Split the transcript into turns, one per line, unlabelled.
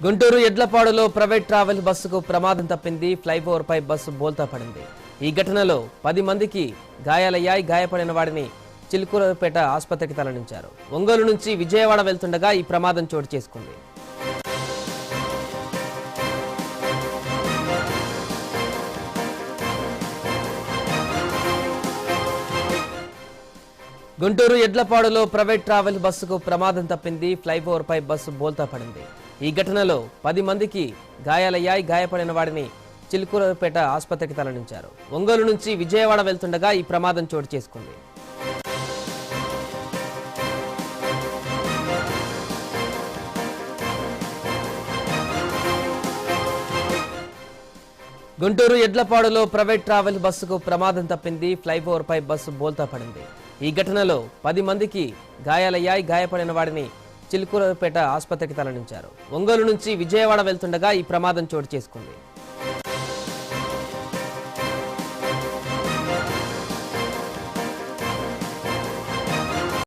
Guntur ఎడ్లపాడులో private travel బస్సుకు ప్రమాదం తప్పింది. ఫ్లైఓవర్ పై బస్సు బోల్తా పడింది. ఈ ఘటనలో 10 మందికి గాయాలయ్యాయి. గాయపడిన వాడిని చిలుకూరుపేట ఆసుపత్రికి తరలించారు. ఒంగోలు నుంచి విజయవాడ వెళ్తుండగా ఈ ప్రమాదం చోటు చేసుకుంది. గుంటూరు ఎడ్లపాడులో ప్రైవేట్ ట్రావెల్ బస్సుకు ప్రమాదం తప్పింది. ఫ్లైఓవర్ పై బస్సు బోల్తా పడింది. ఈ ఘటనలో 10 మందికి గాయాలయ్యాయి. గాయపడిన వాడిని చిలుకూరుపేట ఆసుపత్రికి తరలించారు. ఒంగోలు నుంచి విజయవాడ వెళ్తుండగా ఈ ప్రమాదం చోటు చేసుకుంది. గుంటూరు ఎడ్లపాడులో ప్రైవేట్ ట్రావెల్ బస్సుకు ప్రమాదం తప్పింది. ఫ్లైఓవర్ పై బస్సు బోల్తా పడింది. ఈ ఘటనలో 10 మందికి గాయాలయ్యాయి. గాయపడిన వాడిని చిలుకూరుపేట ఆసుపత్రికి తరలించారు. ఒంగోలు నుంచి విజయవాడ వెళ్తుండగా ఈ ప్రమాదం చోటు చేసుకుంది.